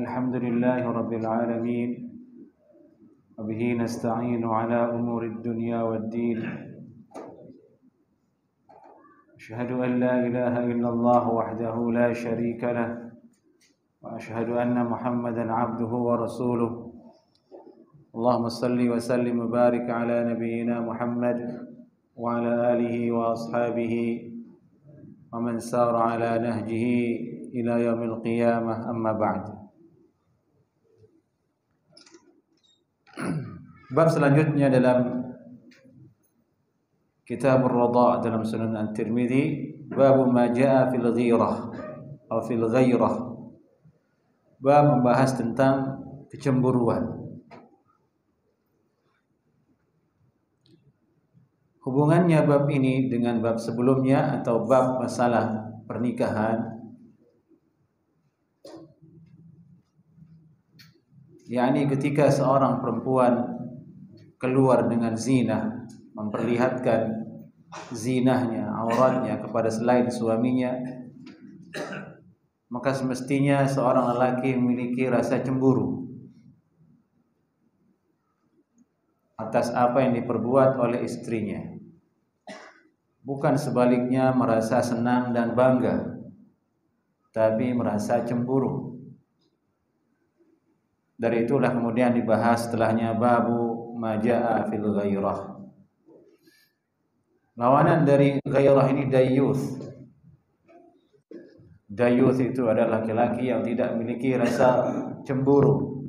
الحمد لله رب العالمين وبه نستعين على أمور الدنيا والدين أشهد أن لا إله إلا الله وحده لا شريك له وأشهد أن محمدا عبده ورسوله اللهم صل وسلم وبارك على نبينا محمد وعلى آله وأصحابه ومن سار على نهجه إلى يوم القيامة أما بعد. Bab selanjutnya dalam Kitab Ar-Radha' dalam Sunan At-Tirmidzi, bab ma jaa fil ghirah atau fil ghairah. Bab membahas tentang kecemburuan. Hubungannya bab ini dengan bab sebelumnya atau bab masalah pernikahan, yakni ketika seorang perempuan keluar dengan zina, memperlihatkan zinahnya, auratnya kepada selain suaminya, maka semestinya seorang lelaki memiliki rasa cemburu atas apa yang diperbuat oleh istrinya. Bukan sebaliknya merasa senang dan bangga, tapi merasa cemburu. Dari itulah kemudian dibahas setelahnya babu ma jaa fil ghairah. Lawanan dari ghairah ini dayuth. Dayuth itu adalah laki-laki yang tidak memiliki rasa cemburu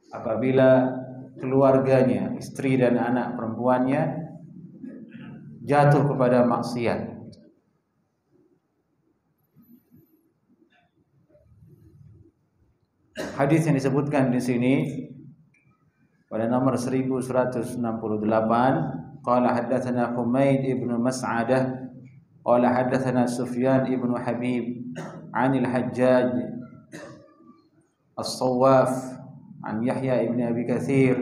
apabila keluarganya, istri dan anak perempuannya jatuh kepada maksiat. Hadis yang disebutkan di sini pada nomor 1168, qala haddatsana Humaid ibn Mas'adah qala haddatsana Sufyan ibn Habib 'an al-Hajjaj as-Sawwaf 'an Yahya ibn Abi Katsir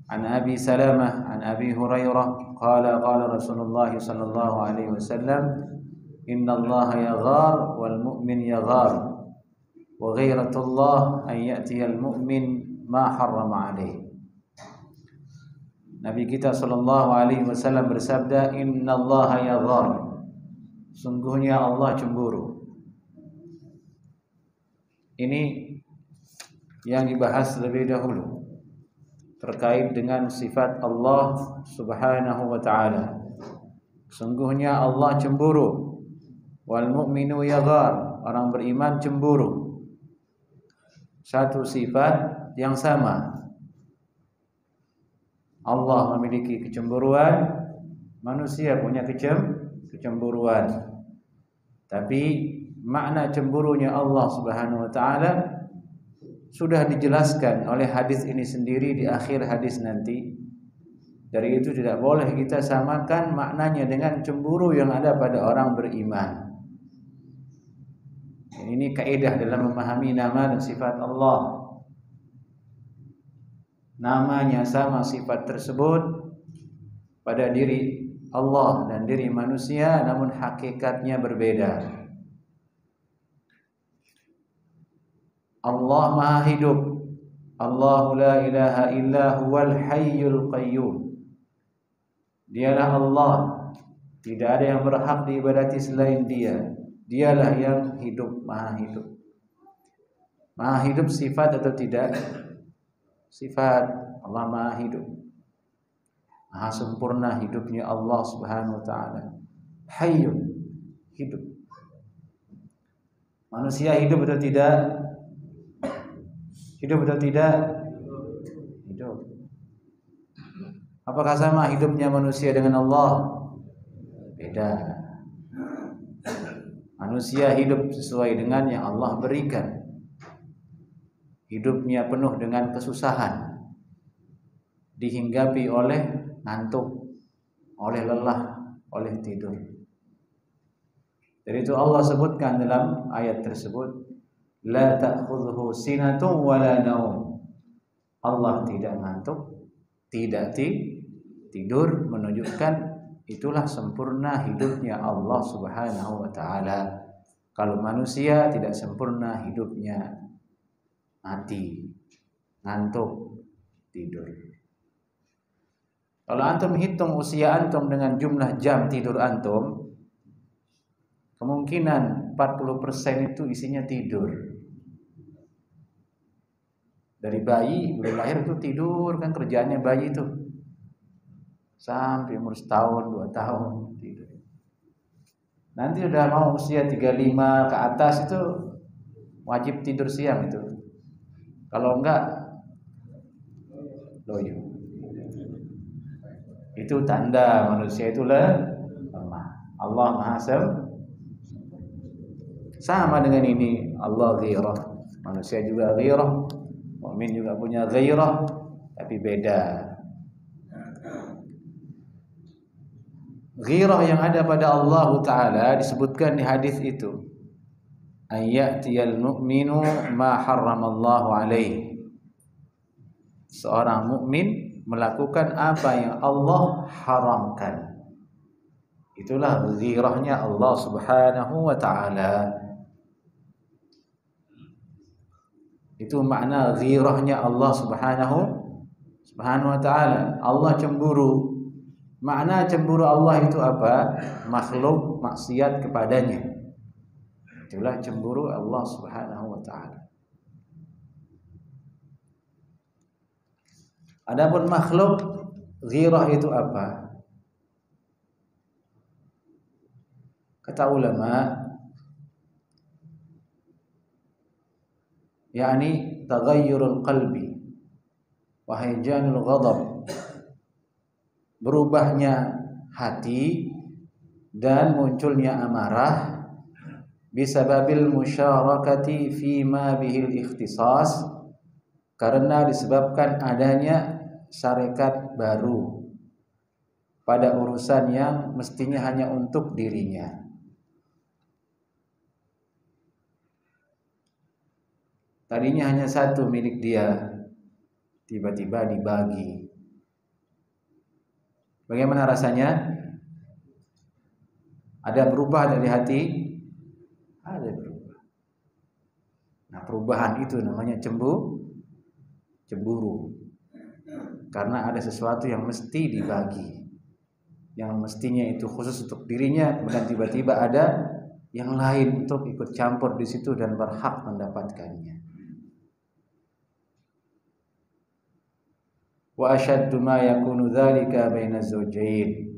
'an Abi Salamah 'an Abi Hurairah qala qala Rasulullah sallallahu alaihi wasallam inna Allah yaghar wal mu'min yaghar wa ghairatullah an ya'tiyal mu'min ma harrama alaihi. Nabi kita sallallahu alaihi wasallam bersabda, innallaha yaghar, sungguhnya Allah cemburu. Ini yang dibahas lebih dahulu terkait dengan sifat Allah Subhanahu wa taala. Sungguhnya Allah cemburu. Wal mu'minu yaghar, orang beriman cemburu. Satu sifat yang sama. Allah memiliki kecemburuan, manusia punya kecemburuan. Tapi makna cemburunya Allah Subhanahu wa taala sudah dijelaskan oleh hadis ini sendiri di akhir hadis nanti. Dari itu tidak boleh kita samakan maknanya dengan cemburu yang ada pada orang beriman. Ini kaidah dalam memahami nama dan sifat Allah. Namanya sama, sifat tersebut pada diri Allah dan diri manusia, namun hakikatnya berbeda. Allah Maha Hidup. Allahu la ilaha illa huwal hayyul qayyum. Dialah Allah, tidak ada yang berhak diibadati selain Dia. Dialah yang hidup, Maha Hidup. Maha Hidup sifat atau tidak? Sifat. Allah Maha Hidup. Maha sempurna hidupnya Allah Subhanahu wa taala. Hayyun, hidup. Manusia hidup atau tidak? Hidup atau tidak? Hidup. Apakah sama hidupnya manusia dengan Allah? Beda. Manusia hidup sesuai dengan yang Allah berikan. Hidupnya penuh dengan kesusahan, dihinggapi oleh ngantuk, oleh lelah, oleh tidur. Dari itu Allah sebutkan dalam ayat tersebut, la ta'khudhuhu sinatun wala naum. Allah tidak ngantuk, tidak tidur, menunjukkan itulah sempurna hidupnya Allah Subhanahu wa taala. Kalau manusia tidak sempurna hidupnya, mati, ngantuk, tidur. Kalau antum hitung usia antum dengan jumlah jam tidur antum, kemungkinan 40% itu isinya tidur. Dari bayi belum lahir itu tidur, kan kerjaannya bayi itu. Sampai umur setahun, 2 tahun tidur. Nanti udah mau usia 35 ke atas itu wajib tidur siang itu. Kalau enggak loyo. Itu tanda manusia itu lemah. Allah Maha sama dengan ini. Allah ghirah. Manusia juga ghirah. Mukmin juga punya ghirah, tapi beda. Ghirah yang ada pada Allah Ta'ala disebutkan di hadis itu. Ayyatiyal mu'minu ma harramallahu alaihi. Seorang mukmin melakukan apa yang Allah haramkan. Itulah ghirahnya Allah Subhanahu wa Ta'ala. Itu makna ghirahnya Allah Subhanahu wa Ta'ala. Allah cemburu. Makna cemburu Allah itu apa? Makhluk maksiat kepadanya. Itulah cemburu Allah Subhanahu wa Ta'ala. Adapun makhluk ghirah itu apa? Kata ulama, yakni taghayyurul qalbi wa hijanul ghadab, berubahnya hati dan munculnya amarah bisababil musyarakati fima bihil ikhtisas, karena disebabkan adanya syarikat baru pada urusan yang mestinya hanya untuk dirinya. Tadinya hanya satu milik dia, tiba-tiba dibagi. Bagaimana rasanya? Ada berubah dari hati? Ada berubah. Nah, perubahan itu namanya cemburu. Karena ada sesuatu yang mesti dibagi. Yang mestinya itu khusus untuk dirinya, kemudian tiba-tiba ada yang lain untuk ikut campur di situ dan berhak mendapatkannya. Wa ashaddu ma yakunu dzalika baina zawjain,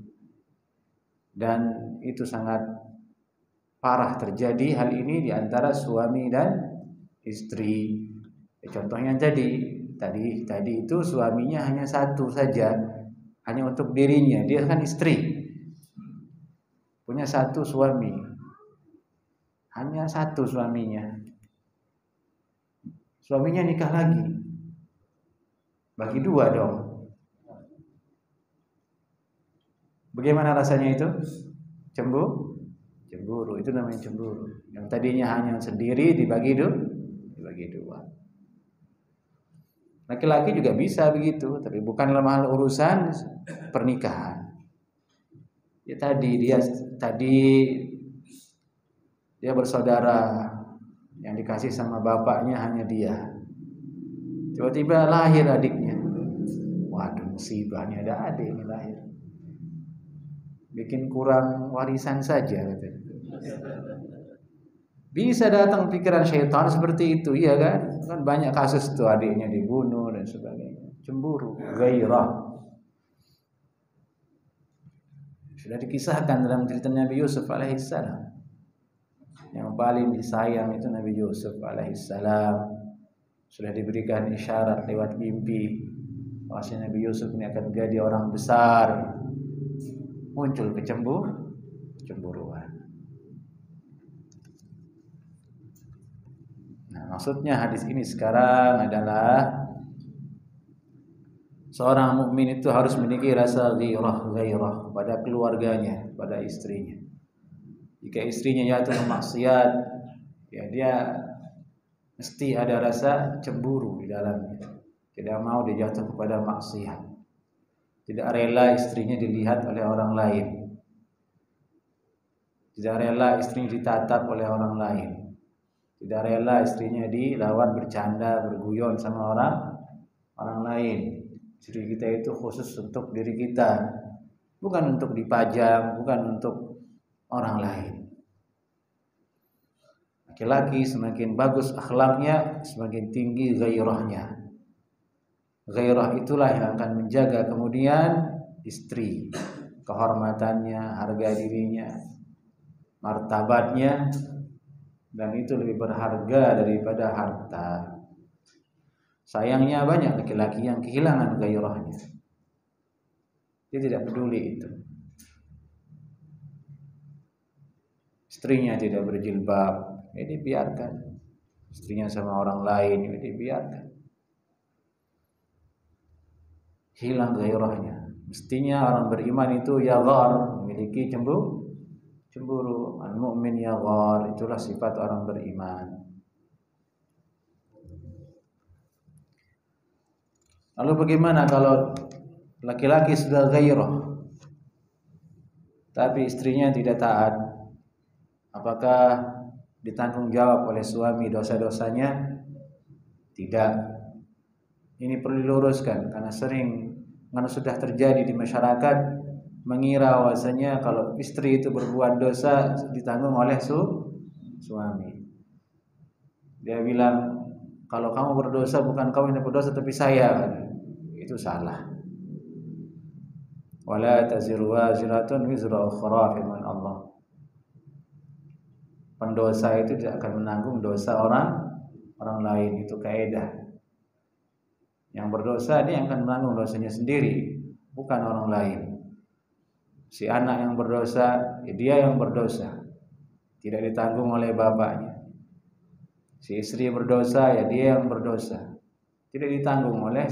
dan itu sangat parah terjadi hal ini di antara suami dan istri. Contohnya tadi itu suaminya hanya satu saja, hanya untuk dirinya, dia kan istri, punya satu suami, hanya satu suaminya nikah lagi, bagi dua dong. Bagaimana rasanya itu? Cemburu. Itu namanya cemburu. Yang tadinya hanya sendiri dibagi dua. Laki-laki juga bisa begitu, tapi bukan dalam hal urusan pernikahan. Dia bersaudara, yang dikasih sama bapaknya hanya dia. Tiba-tiba lahir adiknya. Waduh, musibah, ini ada adik ini lahir. Bikin kurang warisan saja. Bisa datang pikiran syaitan seperti itu, iya kan? Kan banyak kasus tuh, adiknya dibunuh dan sebagainya. Cemburu, ghairah. Sudah dikisahkan dalam cerita Nabi Yusuf alaihissalam. Yang paling disayang itu Nabi Yusuf alaihissalam. Sudah diberikan isyarat lewat mimpi bahwa Nabi Yusuf ini akan menjadi orang besar. Muncul kecemburuan. Nah, maksudnya hadis ini sekarang adalah seorang mukmin itu harus memiliki rasa ghairah pada keluarganya, pada istrinya. Jika istrinya jatuh ke maksiat, ya dia mesti ada rasa cemburu di dalamnya. Tidak mau dia jatuh kepada maksiat. Tidak rela istrinya dilihat oleh orang lain. Tidak rela istrinya ditatap oleh orang lain. Tidak rela istrinya dilawan bercanda, berguyon sama orang lain. Istri kita itu khusus untuk diri kita, bukan untuk dipajang, bukan untuk orang lain. Laki-laki semakin bagus akhlaknya, semakin tinggi gairahnya. Gairah itulah yang akan menjaga kemudian istri, kehormatannya, harga dirinya, martabatnya, dan itu lebih berharga daripada harta. Sayangnya banyak laki-laki yang kehilangan gairahnya. Dia tidak peduli itu. Istrinya tidak berjilbab, ya dibiarkan. Istrinya sama orang lain, ya dibiarkan. Hilang gairahnya. Mestinya orang beriman itu yaghar, memiliki cemburu. Al-mu'min yaghar, itulah sifat orang beriman. Lalu bagaimana kalau laki-laki sudah gairah tapi istrinya tidak taat? Apakah ditanggung jawab oleh suami dosa-dosanya? Tidak. Ini perlu diluruskan karena sudah terjadi di masyarakat mengira bahwasanya kalau istri itu berbuat dosa ditanggung oleh suami. Dia bilang, kalau kamu berdosa bukan kamu yang berdosa tapi saya. Itu salah. Wala taziru waziratun wizra ukhra, firman Allah. Pendosa itu tidak akan menanggung dosa orang lain, itu kaidah. Yang berdosa dia akan menanggung dosanya sendiri, bukan orang lain. Si anak yang berdosa, ya dia yang berdosa, tidak ditanggung oleh bapaknya. Si istri berdosa, ya dia yang berdosa, tidak ditanggung oleh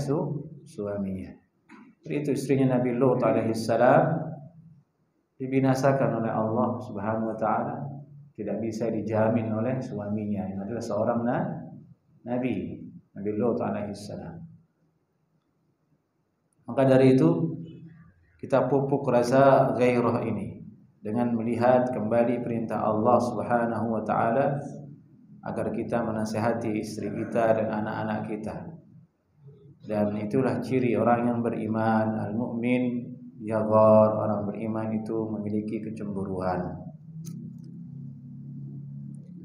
suaminya. Itu istrinya Nabi Lut alaihissalam dibinasakan oleh Allah Subhanahu wa taala, tidak bisa dijamin oleh suaminya yang adalah seorang nabi Lut alaihissalam. Maka dari itu kita pupuk rasa gairah ini dengan melihat kembali perintah Allah Subhanahu wa taala agar kita menasihati istri kita dan anak-anak kita. Dan itulah ciri orang yang beriman, al-mu'min yaghar, orang beriman itu memiliki kecemburuan.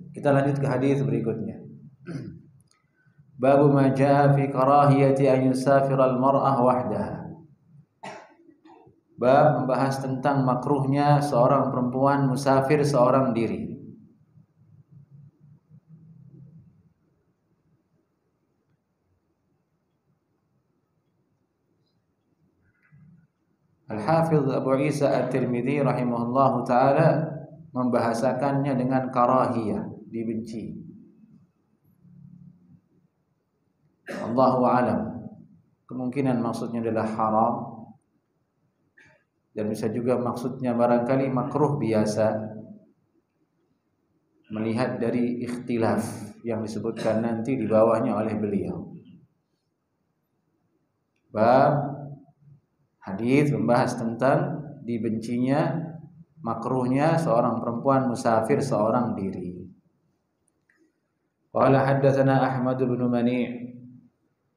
Kita lanjut ke hadis berikutnya. Babu ma jaa fi karahiyati an yusafira al-mar'ah wahdaha. Bab membahas tentang makruhnya seorang perempuan musafir seorang diri. Al-Hafidh Abu Isa At-Tirmidzi rahimahullahu taala membahasakannya dengan karahiyah, dibenci. Allahu a'lam. Kemungkinan maksudnya adalah haram, dan bisa juga maksudnya barangkali makruh biasa, melihat dari ikhtilaf yang disebutkan nanti di bawahnya oleh beliau. Bab hadis membahas tentang dibencinya, makruhnya seorang perempuan musafir seorang diri. Qala haddatsana Ahmad bin Mani'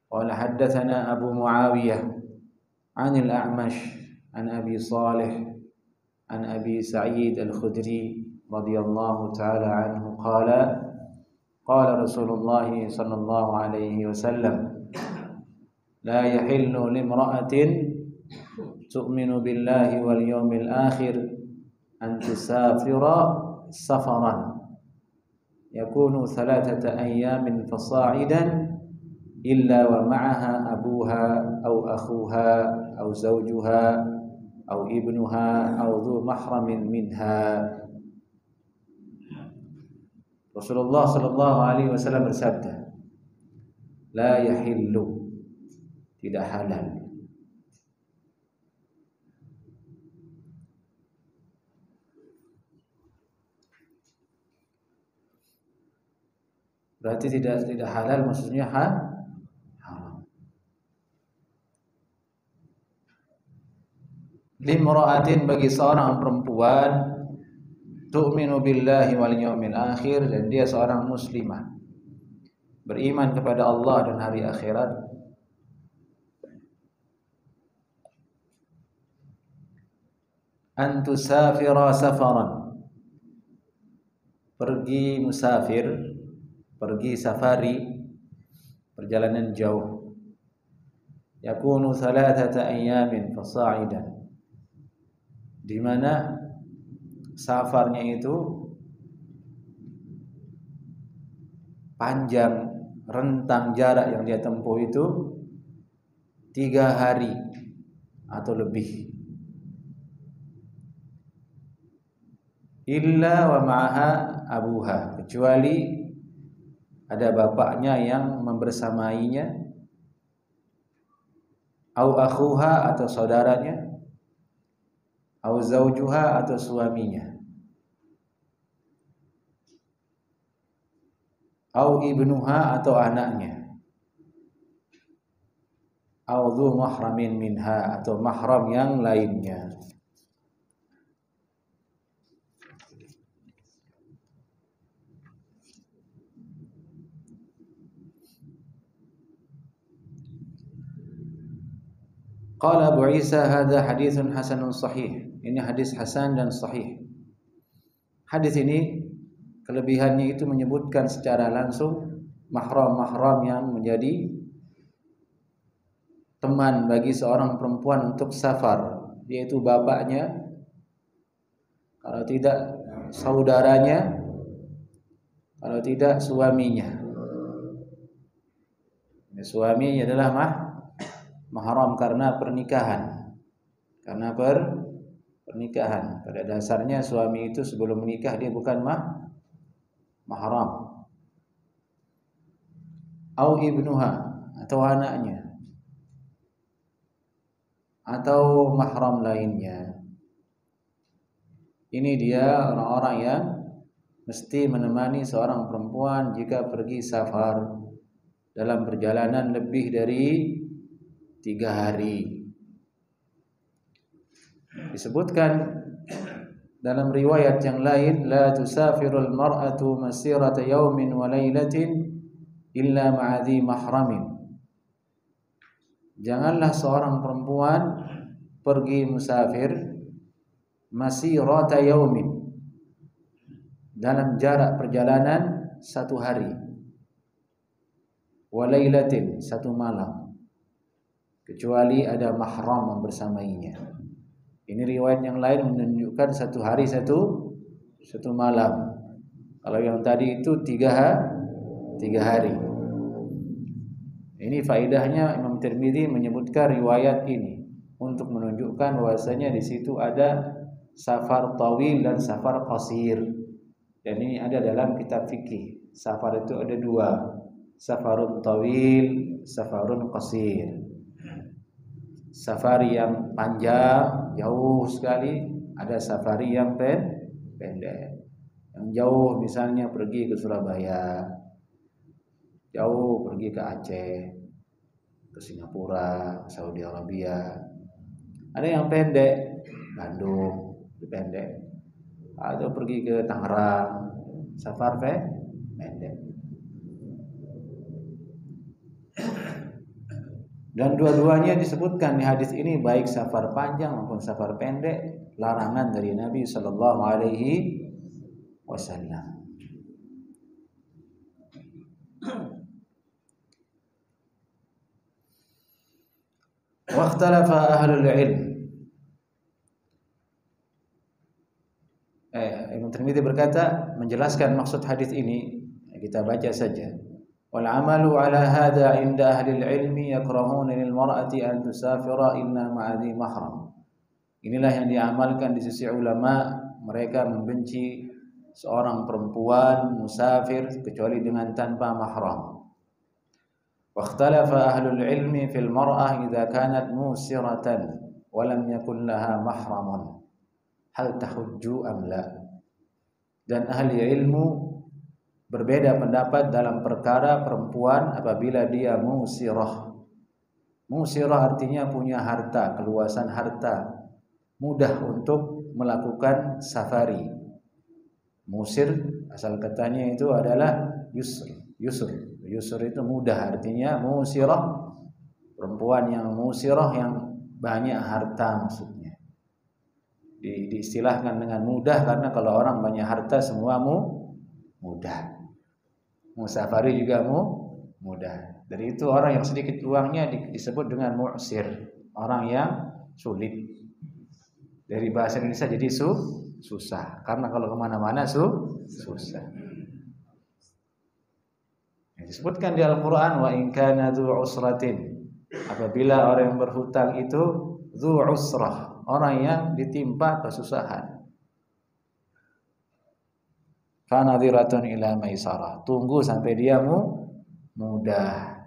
qala haddatsana Abu Muawiyah 'an al-A'mash 'an Abi Shalih 'an Abi Sa'id al-Khudri radhiyallahu ta'ala anhu qala qala Rasulullah sallallahu alaihi wasallam la yahillu limra'atin tu'minu billahi wal yawmil akhir an tusafira safaran yakunu thalathata ayyamin fasa'idan illa wa ma'aha abuha aw akhuha aw zawjuha aw ibnuha aw dhu mahramin minha. Rasulullah sallallahu alaihi wasallam bersabda, la yahillu, tidak halal. Berarti tidak halal maksudnya haram. Limra'atin, bagi seorang perempuan, tu'minu billahi wal yawmil akhir, dan dia seorang muslimah, beriman kepada Allah dan hari akhirat. An tusafira safaran, pergi musafir, pergi safari, perjalanan jauh. Yakunu thalathata ayyamin fasa'idan, di mana safarnya itu panjang, rentang jarak yang dia tempuh itu 3 hari atau lebih. Illa wa ma'aha abuha, kecuali ada bapaknya yang membersamainya, au akhuha atau saudaranya, au zaujuha atau suaminya, au ibnuha atau anaknya, au dzu mahramin minha atau mahram yang lainnya. Qala Abu Isa hadza haditsun hasanun sahih. Ini hadis hasan dan sahih. Hadis ini kelebihannya itu menyebutkan secara langsung mahram-mahram yang menjadi teman bagi seorang perempuan untuk safar, yaitu bapaknya, kalau tidak saudaranya, kalau tidak suaminya. Suaminya adalah mahram karena pernikahan. Karena pernikahan. Pada dasarnya suami itu sebelum menikah dia bukan mahram. Au ibnuha atau anaknya, atau mahram lainnya. Ini dia orang-orang yang mesti menemani seorang perempuan jika pergi safar dalam perjalanan lebih dari 3 hari. Disebutkan dalam riwayat yang lain, la tusafirul mar'atu masirata yaumin wa lailatin illa ma'adhi mahramin. Janganlah seorang perempuan pergi musafir masirata yaumin, dalam jarak perjalanan 1 hari, wa lailatin, 1 malam, kecuali ada mahram bersamainya. Ini riwayat yang lain menunjukkan 1 hari 1 malam. Kalau yang tadi itu 3 hari. Ini faedahnya Imam Tirmidzi menyebutkan riwayat ini untuk menunjukkan bahwasanya di situ ada safar tawil dan safar qasir. Dan ini ada dalam kitab fikih. Safar itu ada 2, safarun tawil, safarun qasir. Safari yang panjang, jauh sekali, ada safari yang pendek. Yang jauh misalnya pergi ke Surabaya, jauh pergi ke Aceh, ke Singapura, Saudi Arabia. Ada yang pendek, Bandung, pendek. Atau pergi ke Tangerang, safar pendek. Dan dua-duanya disebutkan di hadis ini, baik safar panjang maupun safar pendek, larangan dari Nabi sallallahu alaihi wasallam. Wa ikhtalafa ahlul ilm. Imam Tirmidzi berkata, menjelaskan maksud hadis ini, kita baca saja. Wal amalu ala hadha inda ahli ilmi yakrahuna lil mar'ati an tusafira illa ma'adhi mahram. Inilah yang diamalkan di sisi ulama, mereka membenci seorang perempuan musafir kecuali dengan tanpa mahram. Wa ikhtalafa ahlul ilmi fil mar'ah idza kanat musiratan wa lam yakun laha mahramun hal tahujju am la. Dan ahli ilmu berbeda pendapat dalam perkara perempuan apabila dia musirah. Musirah artinya punya harta, keluasan harta, mudah untuk melakukan safari. Musir asal katanya itu adalah yusr. Yusr itu mudah, artinya musirah, perempuan yang musirah, yang banyak harta maksudnya. Diistilahkan dengan mudah karena kalau orang banyak harta semua mudah. Musafari juga mudah. Dari itu orang yang sedikit uangnya disebut dengan mu'sir, orang yang sulit. Dari bahasa Indonesia jadi susah, karena kalau kemana-mana susah. Disebutkan di Al-Quran, wa in kana dzu usratin, apabila orang yang berhutang itu dzu usrah, orang yang ditimpa kesusahan, fa nadhiratun ila maisarah, tunggu sampai dia mudah.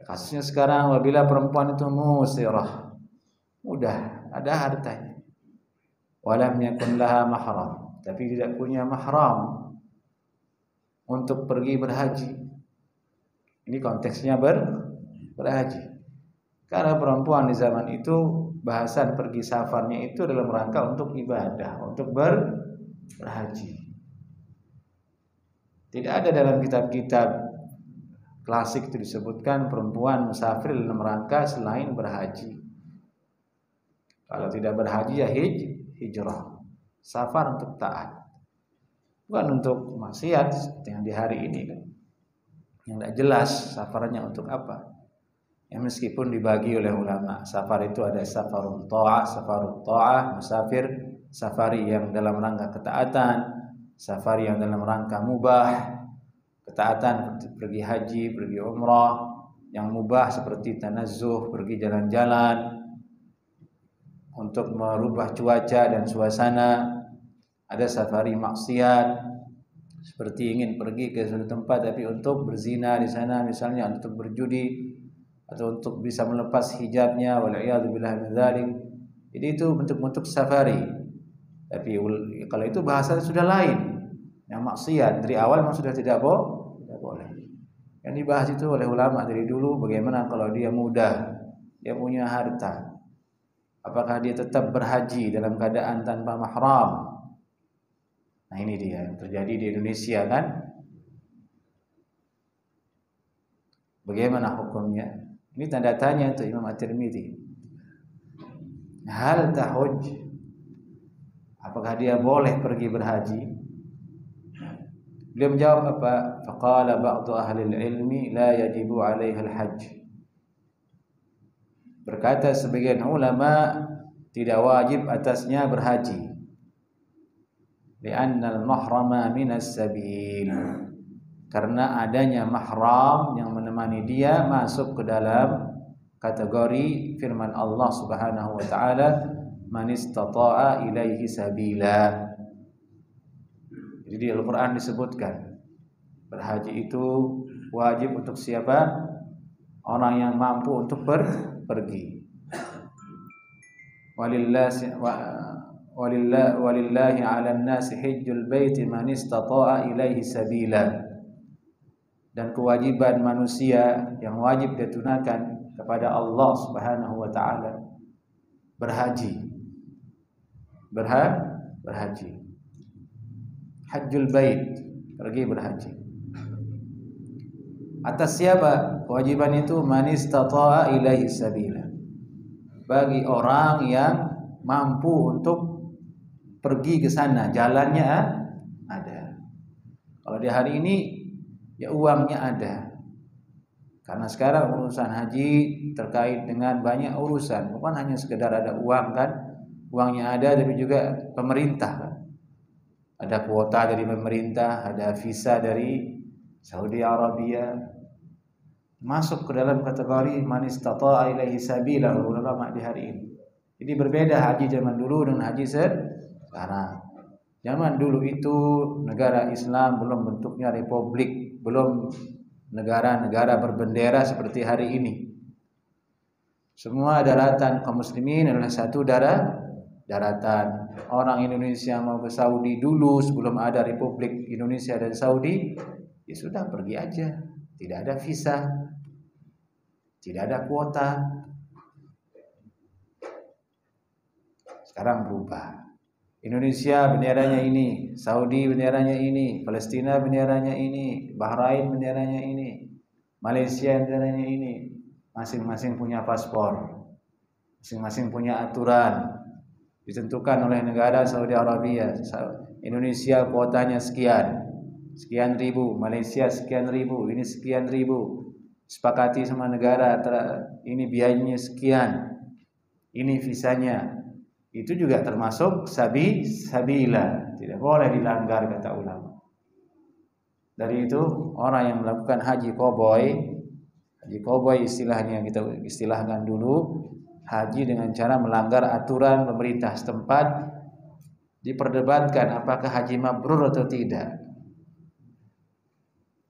Kasusnya sekarang, apabila perempuan itu musirah, mudah, ada hartanya, walam yakun laha mahram, tapi tidak punya mahram untuk pergi berhaji. Ini konteksnya berhaji. Karena perempuan di zaman itu bahasan pergi safarnya itu dalam rangka untuk ibadah, untuk berhaji. Tidak ada dalam kitab-kitab klasik itu disebutkan perempuan musafir dalam rangka selain berhaji. Kalau tidak berhaji ya hijrah, safar untuk taat, bukan untuk maksiat seperti yang di hari ini kan. Yang tidak jelas safarnya untuk apa. Ya, meskipun dibagi oleh ulama, safar itu ada safarut ta'ah, musafir, safari yang dalam rangka ketaatan, safari yang dalam rangka mubah, ketaatan pergi haji, pergi umrah, yang mubah seperti tanazzuh, pergi jalan-jalan untuk merubah cuaca dan suasana. Ada safari maksiat, seperti ingin pergi ke suatu tempat tapi untuk berzina di sana misalnya, untuk berjudi, atau untuk bisa melepas hijabnya, wal'iyadzubillah min dzalik. Jadi itu bentuk-bentuk safari. Tapi kalau itu bahasa sudah lain. Yang maksiat dari awal memang sudah tidak boleh. Yang dibahas itu oleh ulama dari dulu, bagaimana kalau dia mudah, dia punya harta, apakah dia tetap berhaji dalam keadaan tanpa mahram? Nah, ini dia yang terjadi di Indonesia kan. Bagaimana hukumnya? Ini tanda tanya untuk Imam At-Tirmidzi. Hal tahuj, apakah dia boleh pergi berhaji? Beliau menjawab apa? Faqala ba'du ahli ilmi la yajibu 'alaiha al-hajj. Berkata sebagian ulama tidak wajib atasnya berhaji. Li'anna al-mahrama minas sabil. Karena adanya mahram yang menemani dia masuk ke dalam kategori firman Allah Subhanahu wa taala, man istata'a ilaihi sabila. Jadi di Al-Qur'an disebutkan berhaji itu wajib untuk siapa? Orang yang mampu untuk pergi. Walillahi 'alan nasi hajjul baiti man istata'a ilaihi sabila. Dan kewajiban manusia yang wajib ditunaikan kepada Allah Subhanahu wa taala berhaji. Berhaji. Hajjul bait, pergi berhaji. Atas siapa kewajiban itu? Man istata'a ilaihi sabila. Bagi orang yang mampu untuk pergi ke sana, jalannya ada. Kalau di hari ini ya uangnya ada. Karena sekarang urusan haji terkait dengan banyak urusan, bukan hanya sekedar ada uang kan. Uangnya ada tapi juga pemerintah kan. Ada kuota dari pemerintah, ada visa dari Saudi Arabia. Masuk ke dalam kategori man istata'a ilaihi sabila ulama di hari ini. Jadi berbeda haji zaman dulu dengan haji sekarang. Zaman dulu itu negara Islam belum bentuknya republik, belum negara-negara berbendera seperti hari ini. Semua daratan kaum muslimin adalah satu daratan. Orang Indonesia mau ke Saudi dulu sebelum ada Republik Indonesia dan Saudi, ya sudah pergi aja. Tidak ada visa, tidak ada kuota. Sekarang berubah. Indonesia benderanya ini, Saudi benderanya ini, Palestina benderanya ini, Bahrain benderanya ini, Malaysia benderanya ini. Masing-masing punya paspor, masing-masing punya aturan ditentukan oleh negara Saudi Arabia. Indonesia kuotanya sekian ribu, Malaysia sekian ribu, ini sekian ribu. Sepakati sama negara, ini biayanya sekian, ini visanya. Itu juga termasuk sabila, tidak boleh dilanggar kata ulama. Dari itu orang yang melakukan haji koboi istilahnya kita istilahkan dulu, haji dengan cara melanggar aturan pemerintah setempat, diperdebatkan apakah haji mabrur atau tidak.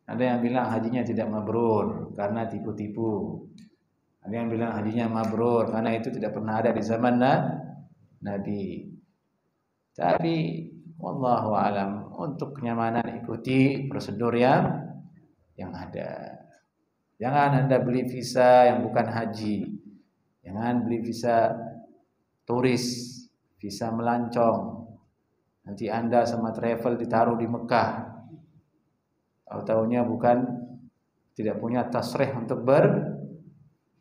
Ada yang bilang hajinya tidak mabrur karena tipu-tipu. Ada yang bilang hajinya mabrur karena itu tidak pernah ada di zaman Nabi. Tapi wallahu alam, untuk kenyamanan ikuti prosedur yang ada. Jangan Anda beli visa yang bukan haji. Jangan beli visa turis, visa melancong. Nanti Anda sama travel ditaruh di Mekah. Tahu-tahunya tidak punya tasrih untuk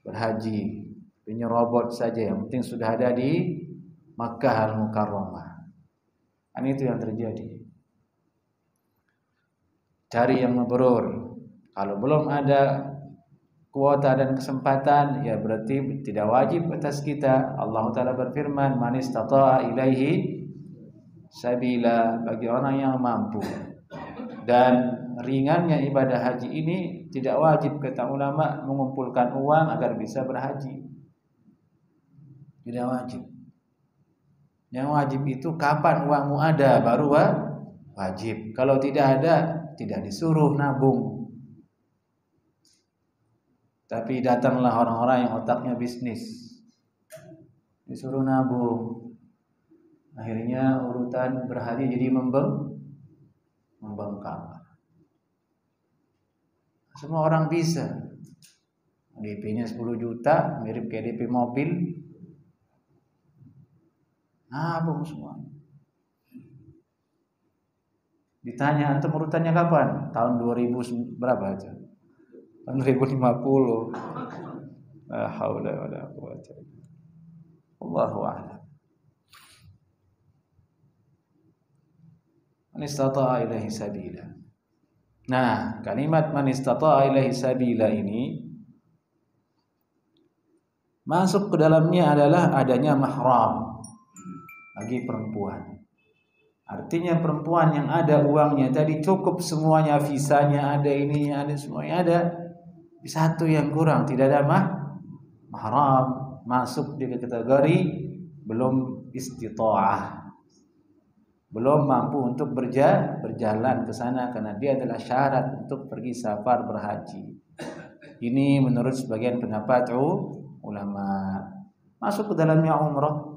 berhaji. Punya robot saja, yang penting sudah ada di Makkah Al-Mukarramah. Itu yang terjadi. Cari yang mabrur. Kalau belum ada kuota dan kesempatan, ya berarti tidak wajib atas kita. Allah Ta'ala berfirman, man istata'a ilaihi sabila, bagi orang yang mampu. Dan ringannya ibadah haji ini tidak wajib kata ulama mengumpulkan uang agar bisa berhaji. Tidak wajib. Yang wajib itu kapan uangmu ada baru wajib. Kalau tidak ada, tidak disuruh nabung. Tapi datanglah orang-orang yang otaknya bisnis, disuruh nabung. Akhirnya urutan berhaji jadi membengkak. Semua orang bisa. DP-nya 10 juta, mirip kayak DP mobil. Nabung semua. Ditanya antum urutannya kapan? Tahun 2000 berapa aja? Tahun 2050. La haula wala quwwata illa billah. Allahu a'lam. Man istata'a ilaihi sabila. Nah, kalimat man istata'a ilaihi sabila ini masuk ke dalamnya adalah adanya mahram bagi perempuan. Artinya perempuan yang ada uangnya tadi cukup semuanya, visanya ada, ininya ada, semuanya ada. Satu yang kurang, tidak ada mahram, masuk di kategori belum istita'ah. Belum mampu untuk berjalan ke sana karena dia adalah syarat untuk pergi safar berhaji. Ini menurut sebagian pendapat ulama. Masuk ke dalamnya umrah.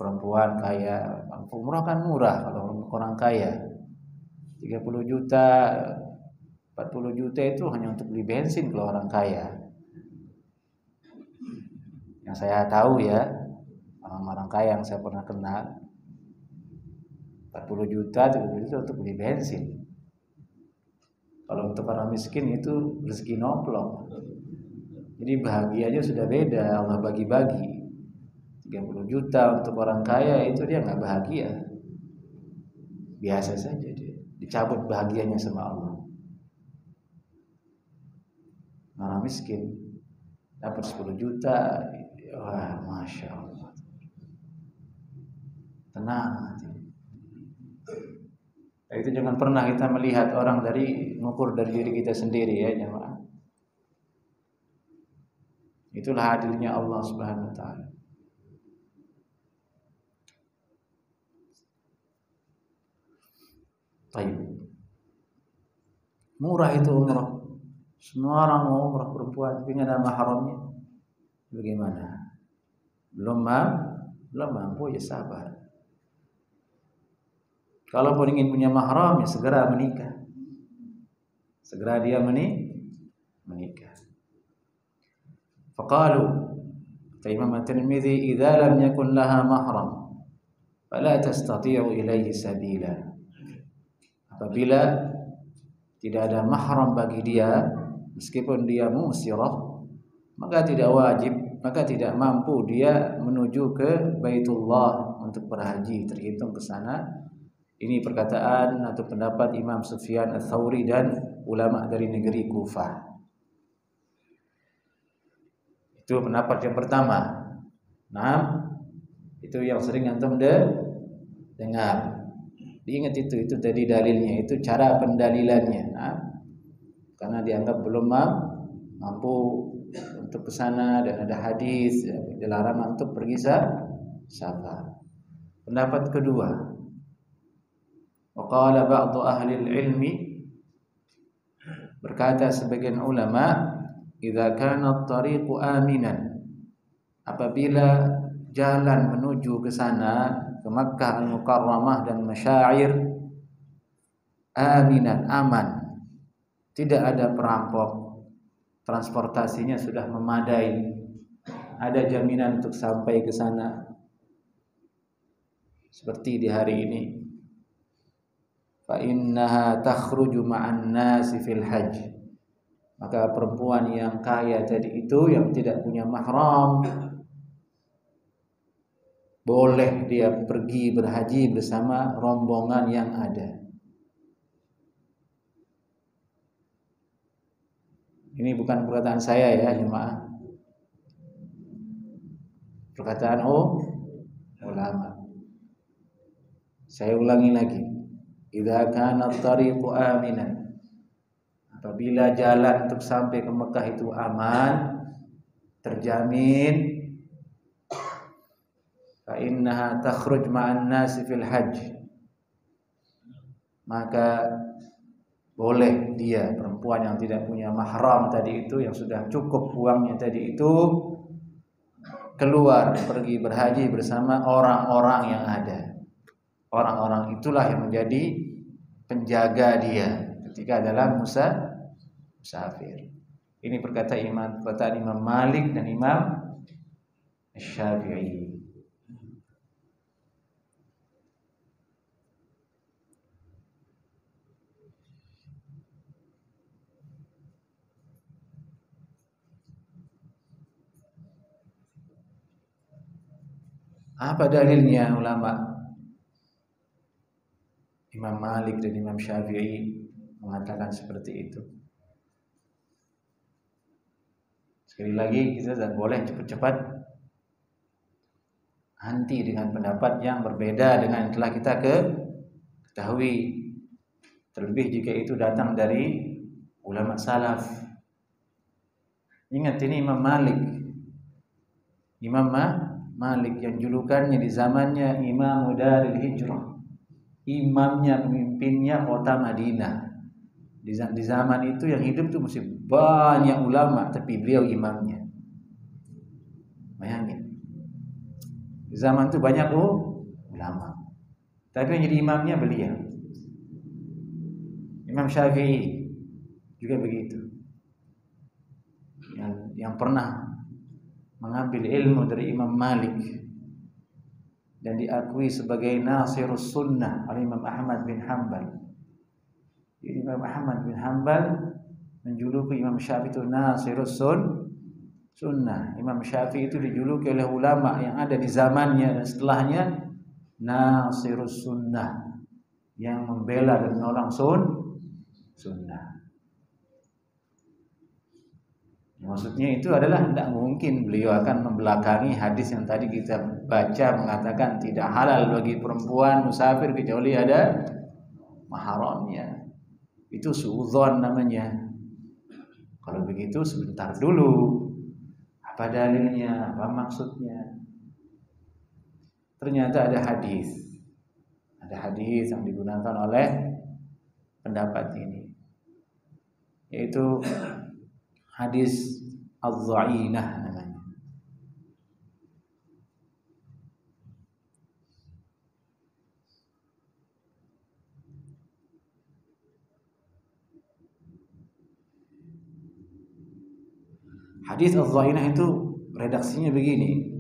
Perempuan kaya, umrah kan murah kalau orang kaya. 30 juta, 40 juta itu hanya untuk beli bensin kalau orang kaya. Yang saya tahu ya, orang-orang kaya yang saya pernah kenal, 40 juta, 30 juta untuk beli bensin. Kalau untuk orang miskin itu rezeki nomplok. Jadi bahagianya sudah beda, Allah bagi-bagi. 30 juta untuk orang kaya itu dia nggak bahagia, biasa saja, dia dicabut bahagianya sama Allah. Orang miskin dapat 10 juta, wah masya Allah, tenang. Itu jangan pernah kita melihat orang mengukur dari diri kita sendiri ya jemaah. Itulah adilnya Allah Subhanahu wa taala. Baik. Murah itu umrah. Semua orang mau umrah perempuan, tapi ada mahramnya. Bagaimana? Belum mampu ya sabar. Kalau pun ingin punya mahram ya segera menikah. Segera dia menikah. Faqalu Imam At-Tirmidzi idza lam yakun laha mahram. fala tastati'u ilaihi sabila. Apabila tidak ada mahram bagi dia, meskipun dia musirah, maka tidak mampu dia menuju ke Baitullah untuk berhaji, terhitung ke sana. Ini perkataan atau pendapat Imam Sufyan Ats-Tsauri dan ulama dari negeri Kufah. Itu pendapat yang pertama. Nah, itu yang sering antum dengar. Diingat itu tadi dalilnya, itu cara pendalilannya. Nah, karena dianggap belum mampu untuk ke sana dan ada hadis dilarang untuk pergi safar. Pendapat kedua, waqala ba'du ahli ilmi, berkata sebagian ulama, idza kana at-tariqu aminan, apabila jalan menuju ke sana, ke Makkah Al-Mukarramah dan masyair, aminan, aman, tidak ada perampok, transportasinya sudah memadai, ada jaminan untuk sampai ke sana. Seperti di hari ini, fa innaha takhruju ma'an nasi fil hajj, maka perempuan yang kaya tadi itu, yang tidak punya mahram, boleh dia pergi berhaji bersama rombongan yang ada. Ini bukan perkataan saya ya jemaah, perkataan ulama. Saya ulangi lagi, idza kana at-tariqu aminan, apabila jalan untuk sampai ke Mekah itu aman, terjamin, fa innaha takhruj ma'an nasi fil hajj, maka boleh dia, perempuan yang tidak punya mahram tadi itu, yang sudah cukup uangnya tadi itu, keluar pergi berhaji bersama orang-orang yang ada. Orang-orang itulah yang menjadi penjaga dia ketika dalam musafir. Ini perkataan Imam Malik dan Imam Syafi'i. Apa dalilnya ulama? Imam Malik dan Imam Syafi'i mengatakan seperti itu. Sekali lagi, kita tidak boleh cepat-cepat anti dengan pendapat yang berbeda dengan yang telah kita ketahui, terlebih jika itu datang dari ulama salaf. Ingat, ini Imam Malik. Imam Malik yang julukannya di zamannya Imam Daril Hijrah, imamnya, pemimpinnya kota Madinah. Di zaman itu yang hidup tuh masih banyak ulama, tapi beliau imamnya. Bayangin, di zaman itu banyak ulama, tapi yang jadi imamnya beliau. Imam Syafi'i juga begitu, yang pernah mengambil ilmu dari Imam Malik dan diakui sebagai Nasirus Sunnah oleh Imam Ahmad bin Hanbal. Imam Ahmad bin Hanbal menjuluki Imam Syafi'i itu Nasirus Sunnah. Imam Syafi'i itu dijuluki oleh ulama yang ada di zamannya dan setelahnya Nasirus Sunnah, yang membela dan menolong sunnah. Maksudnya itu adalah tidak mungkin beliau akan membelakangi hadis yang tadi kita baca mengatakan tidak halal bagi perempuan musafir kecuali ada mahramnya. Itu suudzon namanya. Kalau begitu sebentar dulu, apa dalilnya, apa maksudnya? Ternyata ada hadis yang digunakan oleh pendapat ini, yaitu hadis Az-Zainah namanya. Hadis Az-Zainah itu redaksinya begini: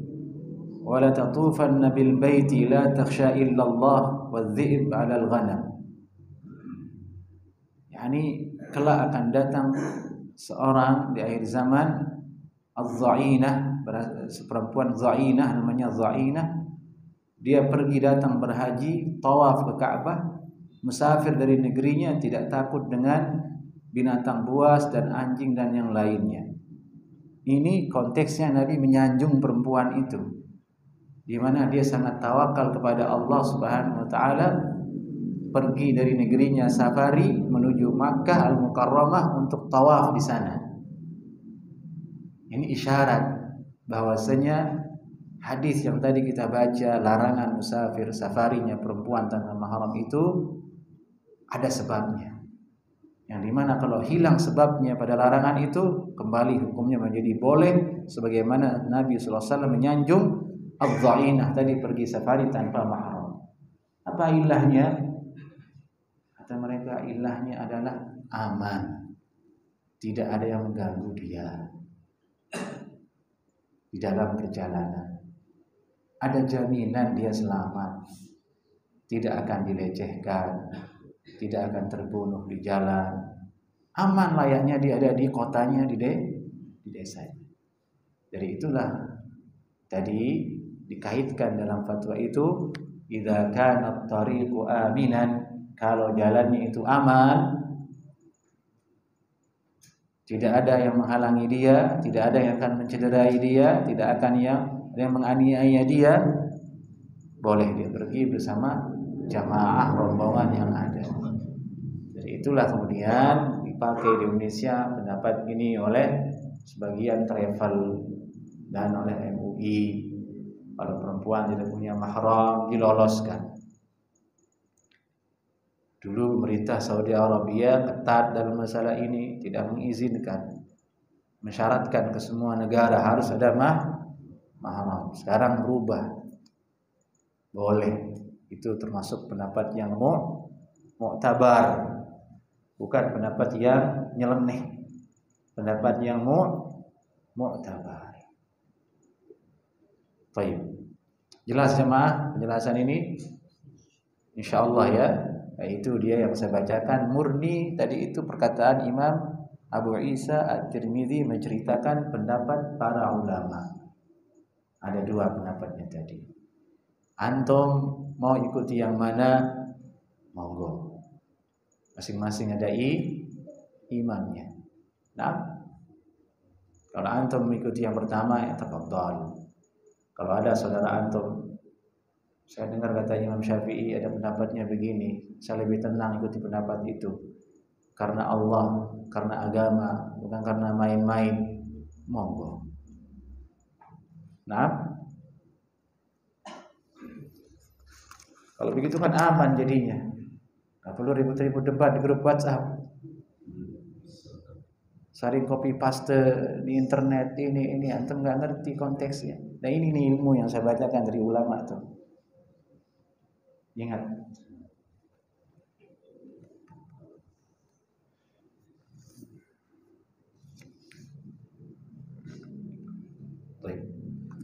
wa la tatufanna bil baiti la takhsha illa Allah wadh-dhi'b 'ala al-ghanam. Yani kelak akan datang seorang di akhir zaman az-za'inah, perempuan za'inah, namanya za'inah. Dia pergi datang berhaji, tawaf ke Ka'bah, musafir dari negerinya, tidak takut dengan binatang buas dan anjing dan yang lainnya. Ini konteksnya Nabi menyanjung perempuan itu, di mana dia sangat tawakal kepada Allah Subhanahu wa taala, pergi dari negerinya safari menuju Makkah Al-Mukarramah untuk tawaf di sana. Ini isyarat bahwasanya hadis yang tadi kita baca, larangan musafir, safarinya perempuan tanpa mahram itu ada sebabnya. Yang dimana kalau hilang sebabnya pada larangan itu, kembali hukumnya menjadi boleh, sebagaimana Nabi SAW menyanjung az-za'inah tadi, pergi safari tanpa mahram. Apa ilahnya? Kata mereka, ilahnya adalah aman, tidak ada yang mengganggu dia di dalam perjalanan. Ada jaminan dia selamat, tidak akan dilecehkan, tidak akan terbunuh di jalan, aman layaknya dia ada di kotanya, di desanya. Dari itulah tadi dikaitkan dalam fatwa itu, idza kana at-tariqu aminan, kalau jalannya itu aman, tidak ada yang menghalangi dia, tidak ada yang akan mencederai dia, tidak akan yang menganiaya dia, boleh dia pergi bersama jamaah rombongan yang ada. Dari itulah kemudian dipakai di Indonesia pendapat ini oleh sebagian travel dan oleh MUI. Kalau perempuan tidak punya mahram, diloloskan. Dulu pemerintah Saudi Arabia ketat dalam masalah ini, tidak mengizinkan, mensyaratkan ke semua negara harus ada mahram. Sekarang berubah, boleh. Itu termasuk pendapat yang mu'tabar, bukan pendapat yang nyeleneh, pendapat yang mu'tabar. Baik. Jelas jemaah penjelasan ini? Insyaallah ya. Itu dia yang saya bacakan murni tadi, itu perkataan Imam Abu Isa At-Tirmidzi menceritakan pendapat para ulama. Ada dua pendapatnya tadi. Antum mau ikuti yang mana? Monggo. Masing-masing ada imannya. Nah, kalau antum mengikuti yang pertama, ya tafadhal. Kalau ada saudara antum, saya dengar kata Imam Syafi'i ada pendapatnya begini, saya lebih tenang ikuti pendapat itu. Karena Allah, karena agama, bukan karena main-main. Monggo. Nah, kalau begitu kan aman jadinya. Gak perlu ribut-ribut debat di grup WhatsApp, saring copy paste di internet, ini antum nggak ngerti konteksnya. Nah ini nih ilmu yang saya bacakan dari ulama tuh. Ingat.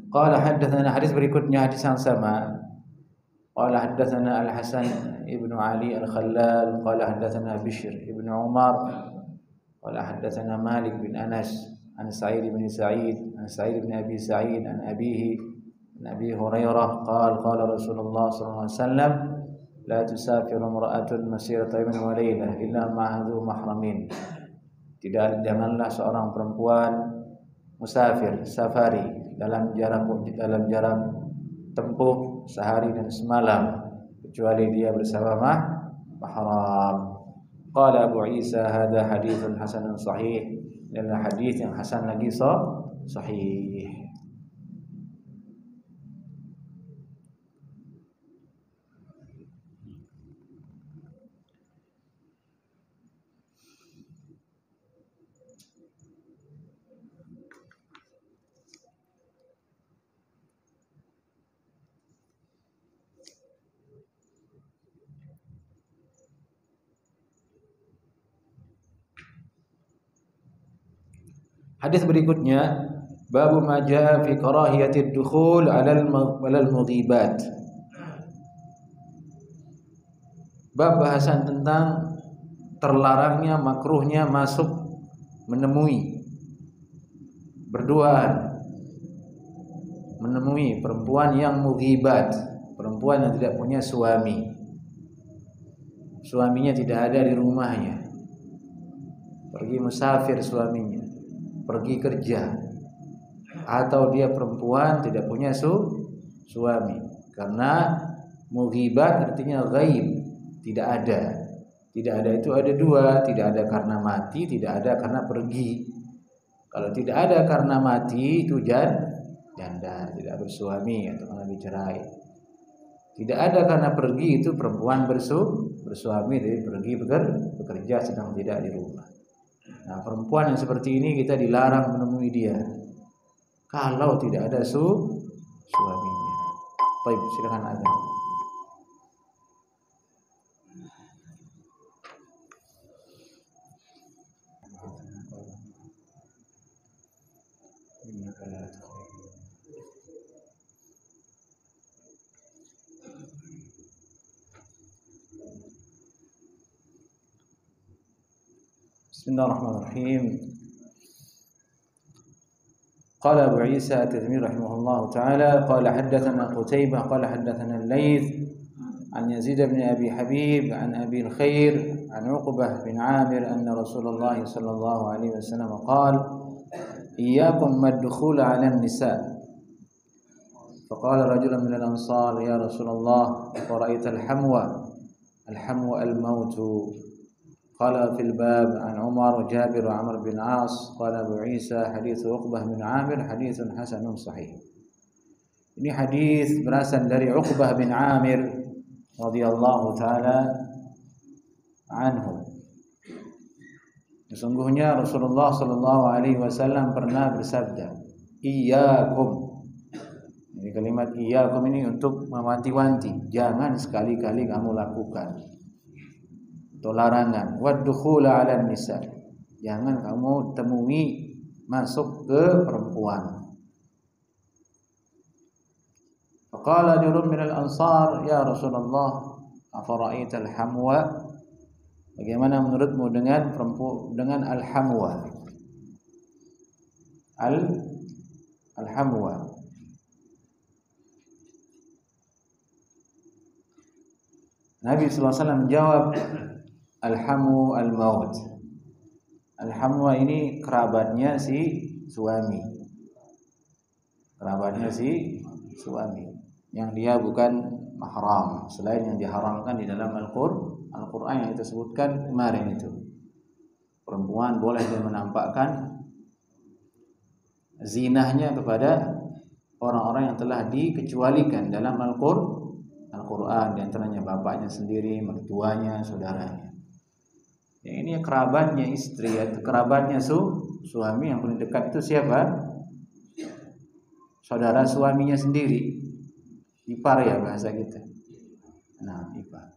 Qala haddatsana, hadis berikutnya hadis yang sama. Qala haddatsana Al-Hasan ibnu Ali Al-Khallal qala haddatsana Bishr ibnu Umar qala haddatsana Malik bin Anas an Sa'id bin Sa'id an Sa'id bin Abi Sa'id an abihi Nabi Hurairah qala Rasulullah sallallahu alaihi wasallam la tusafiru imra'atun masirata yawmin wa lailah illa ma'adhu mahramin. Janganlah seorang perempuan musafir, safari dalam jarak tempuh sehari dan semalam kecuali dia bersama mahram. Qala Abu Isa hadza haditsun hasanun sahih. Adalah hadis yang hasan lagi sahih. Hadis berikutnya Babu ma jaa fi karahiyatid dukhul 'alal mughibat. Bab bahasan tentang terlarangnya, makruhnya masuk menemui berduaan, menemui perempuan yang mughibat, perempuan yang tidak punya suami. Suaminya tidak ada di rumahnya. Pergi musafir suaminya, pergi kerja. Atau dia perempuan tidak punya suami. Karena mughibat artinya ghaib, tidak ada. Tidak ada itu ada dua, tidak ada karena mati, tidak ada karena pergi. Kalau tidak ada karena mati itu janda, tidak bersuami atau karena dicerai. Tidak ada karena pergi itu perempuan bersuami, jadi pergi bekerja sedang tidak di rumah. Nah, perempuan yang seperti ini kita dilarang menemui dia kalau tidak ada suaminya. Baik, silakan azan. Bismillahirrahmanirrahim. Qala Abu Isa At-Tirmidzi rahimahullah ta'ala qala haddatsana Qutaibah qala haddatsana Al-Laits an Yazid bin Abi Habib an Abi Al-Khair an Uqbah bin Amir anna Rasulullah sallallahu alaihi wasallam qala iyyakum mad-dukhul 'ala an-nisa. Faqala rajulun min al-ansar ya Rasulullah fara'aita al-hamwa al-maut. قال في الباب عن عمر وجابر وعمر بن عاص قال أبو عيسى حديث عقبة بن عامر حديث حسن صحيح. Ini hadis berasal dari Uqbah bin Amir radhiyallahu taala anhu. Sesungguhnya Rasulullah sallallahu alaihi wasallam pernah bersabda, "Iyyakum." Ini kalimat iyyakum ini untuk mewanti-wanti, jangan sekali-kali kamu lakukan. Atau larangan waddukhula 'alan nisa, jangan kamu temui masuk ke perempuan. Faqala rajulun minal ansar ya Rasulullah afara'aita al-hamwa, bagaimana menurutmu dengan al-hamwa? Al-hamwa Nabi sallallahu alaihi wasallam menjawab al-hamu al-maut. Al-hamwa ini kerabatnya si suami. Kerabatnya si suami yang dia bukan mahram, selain yang diharamkan di dalam Al-Qur'an yang kita sebutkan kemarin itu. Perempuan boleh dia menampakkan zinahnya kepada orang-orang yang telah dikecualikan dalam Al-Qur'an, di antaranya bapaknya sendiri, mertuanya, saudaranya. Yang ini kerabatnya istri atau kerabatnya suami yang paling dekat itu siapa? Saudara suaminya sendiri. Ipar ya bahasa kita. Nah, ipar.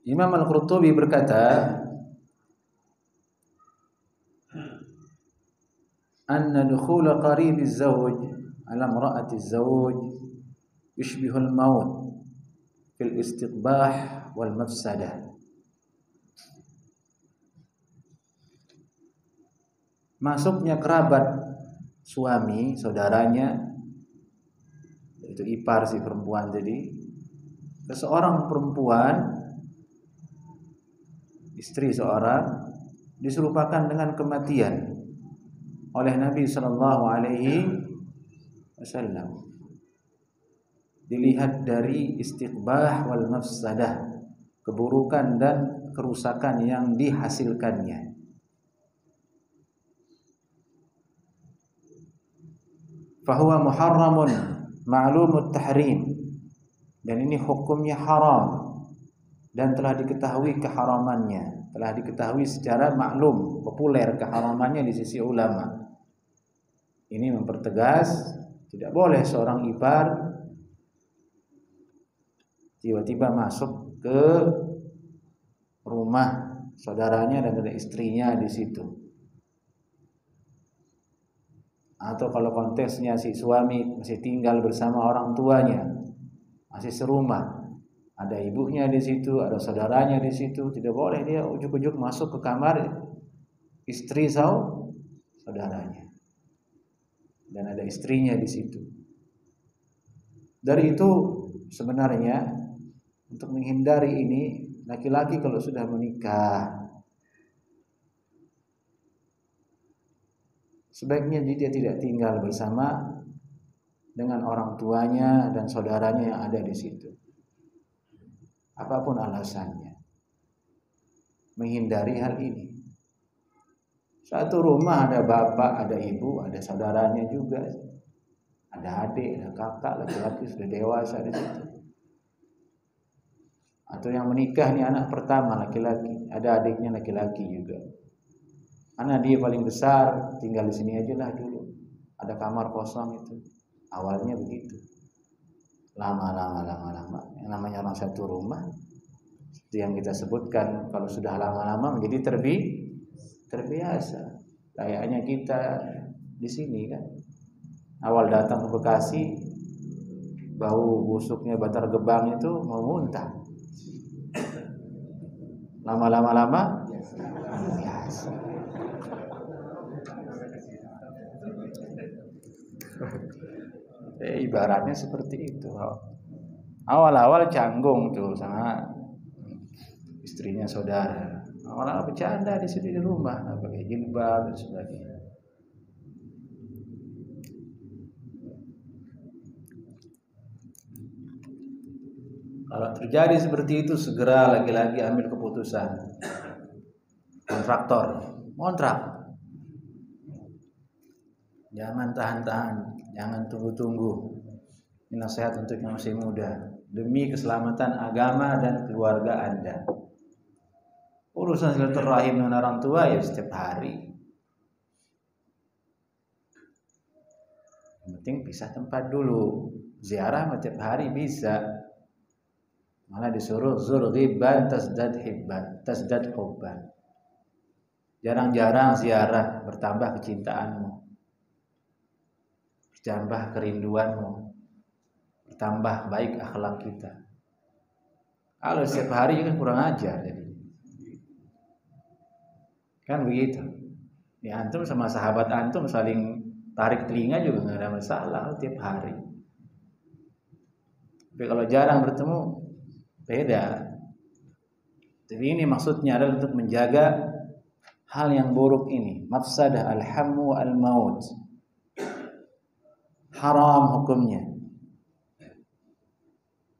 Imam Al-Qurtubi berkata, anna dukhul qarib az-zawj ala imra'ati az-zawj yushbihu al-maut fil istiqbah wal mafsadah. Masuknya kerabat suami, saudaranya, yaitu ipar si perempuan tadi, ke seorang perempuan, istri seorang, diserupakan dengan kematian oleh Nabi sallallahu alaihi wasallam. Dilihat dari istiqbah wal mafsadah, keburukan dan kerusakan yang dihasilkannya. Fahuwa muharramun ma'lumut tahrim, dan ini hukumnya haram dan telah diketahui keharamannya, telah diketahui secara maklum, populer keharamannya di sisi ulama. Ini mempertegas tidak boleh seorang ipar tiba-tiba masuk ke rumah saudaranya dan ada istrinya di situ. Atau kalau konteksnya si suami masih tinggal bersama orang tuanya, masih serumah, ada ibunya di situ, ada saudaranya di situ, tidak boleh dia ujuk-ujuk masuk ke kamar istri saudaranya. Dan ada istrinya di situ. Dari itu sebenarnya untuk menghindari ini, laki-laki kalau sudah menikah sebaiknya dia tidak tinggal bersama dengan orang tuanya dan saudaranya yang ada di situ. Apapun alasannya, menghindari hal ini. Satu rumah ada bapak, ada ibu, ada saudaranya juga, ada adik, ada kakak, laki-laki sudah dewasa di situ. Atau yang menikah nih anak pertama laki-laki, ada adiknya laki-laki juga. Karena dia paling besar, tinggal di sini aja lah dulu. Ada kamar kosong itu. Awalnya begitu. Lama. Yang namanya orang satu rumah, seperti yang kita sebutkan, kalau sudah lama-lama menjadi terbiasa. Kayaknya kita di sini kan. Awal datang ke Bekasi, bau busuknya Bantar Gebang itu mau muntah. Lama-lama biasa. Ibaratnya seperti itu. Awal-awal canggung tuh sama istrinya saudara. Awal-awal bercanda di situ di rumah, pakai jilbab dan sebagainya. Kalau terjadi seperti itu, segera laki-laki ambil keputusan. Kontrak. Jangan tahan-tahan, jangan tunggu-tunggu. Ini nasihat untuk yang masih muda. Demi keselamatan agama dan keluarga Anda. Urusan silaturahim dengan orang tua ya setiap hari. Yang penting pisah tempat dulu. Ziarah setiap hari bisa. Malah disuruh zur ghibban tasdad hubban. Jarang-jarang ziarah, bertambah kecintaanmu. Bertambah kerinduanmu, bertambah baik akhlak kita. Kalau setiap hari kan kurang ajar jadi. Kan begitu. Ya antum sama sahabat antum saling tarik telinga juga nggak ada masalah tiap hari. Tapi kalau jarang bertemu beda. Jadi ini maksudnya adalah untuk menjaga hal yang buruk ini. Mafsadah al-hammu al-maut. Haram hukumnya.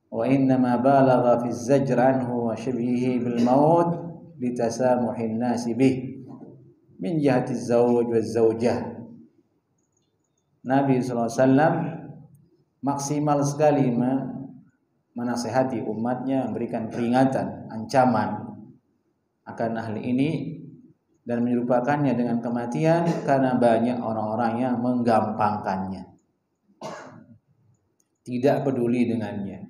Wa innama balagha fi az-zajr anhu wa shibhihi bil maut litasamuhin nasi bih min jihati az-zawj wa az-zawjah. Nabi sallallahu alaihi wasallam maksimal sekali menasihati umatnya, memberikan peringatan, ancaman akan hal ini dan menyerupakannya dengan kematian karena banyak orang-orang yang menggampangkannya. Tidak peduli dengannya.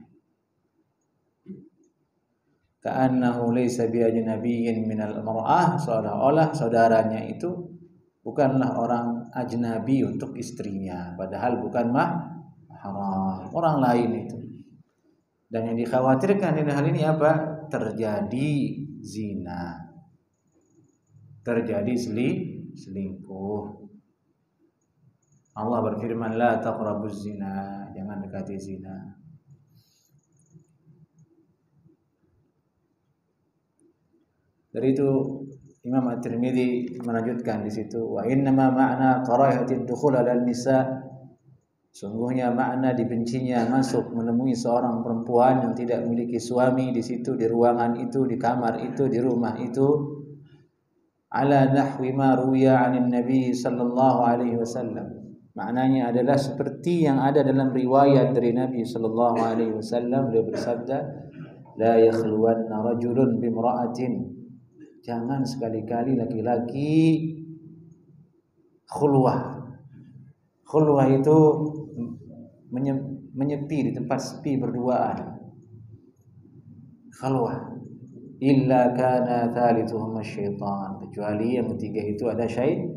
Ka'annahu laysa biajnabiyyin minal mar'ah, seolah-olah saudaranya itu bukanlah orang ajnabi untuk istrinya, padahal bukan mahram, orang lain itu. Dan yang dikhawatirkan dari hal ini apa? Terjadi zina. Terjadi selingkuh. Allah berfirman, la taqrabuz zina, jangan dekati zina. Dari itu Imam At-Tirmidzi melanjutkan di situ, wa innama ma'na karahatid dukhul 'ala nisa, sungguhnya makna dibencinya masuk menemui seorang perempuan yang tidak memiliki suami di situ, di ruangan itu, di kamar itu, di rumah itu, ala nahwi ma ruwiya 'anil nabi sallallahu alaihi wasallam. Maknanya adalah seperti yang ada dalam riwayat dari Nabi sallallahu alaihi wasallam, beliau bersabda, la yakhluwanna rajulun bimra'atin, jangan sekali-kali laki-laki khulwah. Khulwah itu menyepi di tempat sepi berduaan. khalwah. Illa kana thalithuhum syaitan, kecuali yang ketiga itu ada syaitan.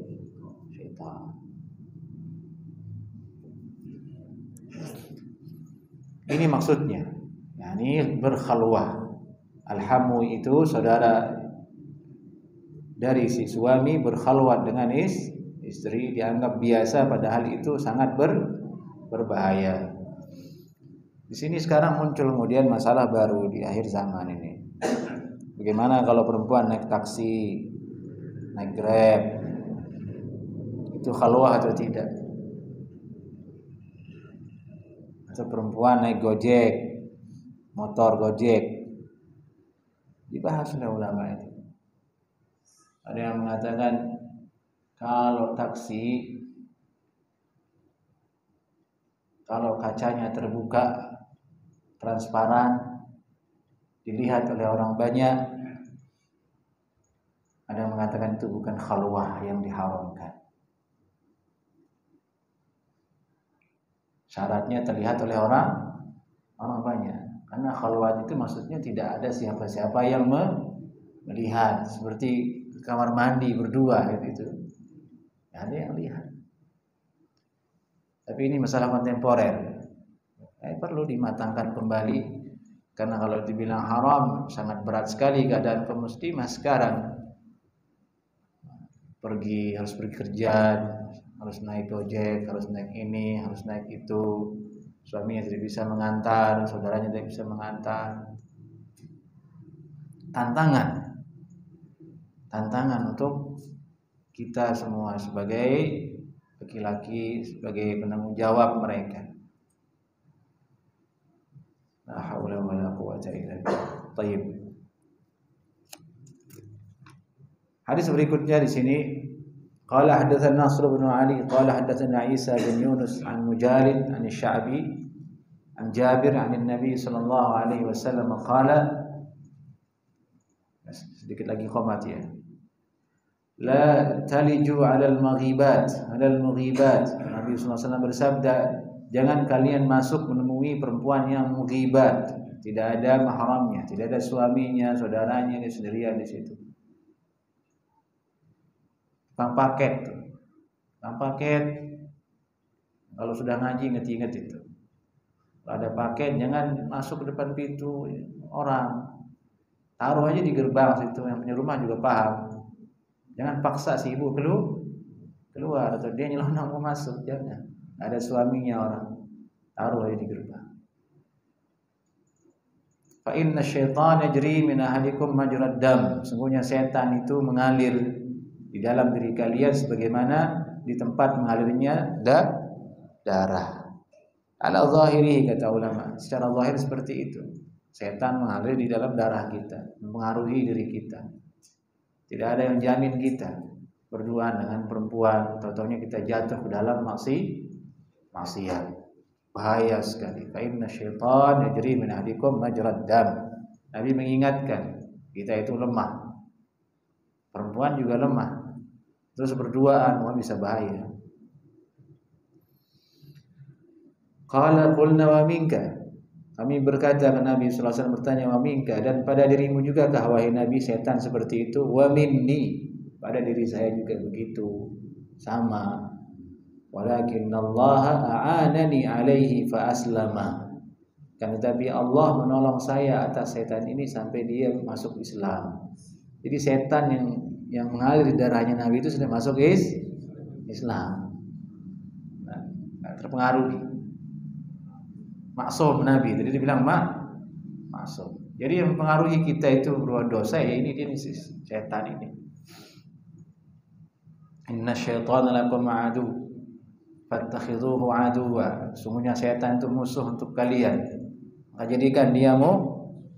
Ini maksudnya, yakni berkhalwah. Alhamu itu saudara dari si suami berkhalwat dengan istri dianggap biasa, padahal itu sangat berbahaya. Di sini sekarang muncul kemudian masalah baru di akhir zaman ini. Bagaimana kalau perempuan naik taksi, naik Grab, itu khalwah atau tidak? Atau perempuan naik Gojek, motor Gojek, dibahas oleh ulama itu. Ada yang mengatakan kalau taksi, kalau kacanya terbuka, transparan, dilihat oleh orang banyak, ada yang mengatakan itu bukan khalwah yang diharamkan. Syaratnya terlihat oleh orang banyak. Karena khalwat itu maksudnya tidak ada siapa-siapa yang melihat, seperti kamar mandi berdua gitu. Tidak ada yang lihat. Tapi ini masalah kontemporer. Perlu dimatangkan kembali. Karena kalau dibilang haram sangat berat sekali keadaan kaum muslimah sekarang. Harus pergi kerja, harus naik Gojek, harus naik ini, harus naik itu. Suaminya tidak bisa mengantar, saudaranya tidak bisa mengantar. Tantangan untuk kita semua sebagai laki-laki, sebagai penanggung jawab mereka. La haula wala quwwata illa billah. Baik. Hadis berikutnya di sini, qala hadatsana Nasr bin Ali qala hadatsana Isa bin Yunus an Mujalid an Sya'bi an Jabir an Nabi sallallahu alaihi wasallam qala, sedikit lagi qomat ya. La taliju 'alal maghibat. Nabi sallallahu alaihi wasallam bersabda, jangan kalian masuk menemui perempuan yang mughibat, tidak ada mahramnya, tidak ada suaminya, saudaranya, dia sendirian di situ. Bang paket. Kalau sudah ngaji ingat itu. Kalau ada paket jangan masuk ke depan pintu orang. Taruh aja di gerbang situ, yang punya rumah juga paham. Jangan paksa si ibu keluar atau dia nyelonong mau masuk, jangan. Ada suaminya orang, taruh aja di gerbang. Fa inna syaitana yajri min ahadikum majrad dam. Sungguhnya setan itu mengalir di dalam diri kalian sebagaimana di tempat mengalirnya darah. Ala zahiri, kata ulama, secara zahir seperti itu. Setan mengalir di dalam darah kita, mempengaruhi diri kita. Tidak ada yang jamin kita berduaan dengan perempuan, tahu-tahunya kita jatuh ke dalam maksiat. Bahaya sekali. Fa inna syaitan yajri min ahadikum majrad dam. Nabi mengingatkan kita itu lemah. Perempuan juga lemah. Terus berduaan, bisa bahaya. Qala qulna wa minka. Kami berkata ke Nabi sallallahu alaihi wasallam, bertanya, wa minka, dan pada dirimu juga kah wahai Nabi setan seperti itu? Wa minni, pada diri saya juga begitu. Sama. Walakinallaha a'anani alaihi fa aslama. Kan tetapi Allah menolong saya atas setan ini sampai dia masuk Islam. Jadi setan yang mengalir darahnya Nabi itu sudah masuk Islam. Nah, terpengaruh. Maksum Nabi, jadi dibilang maksum. Jadi yang mempengaruhi kita itu berbuat dosa ya ini setan ini. Inna syaitana lakum adu fattakhidhuhu aduwa. Sungguhnya setan itu musuh untuk kalian. Maka jadikan dia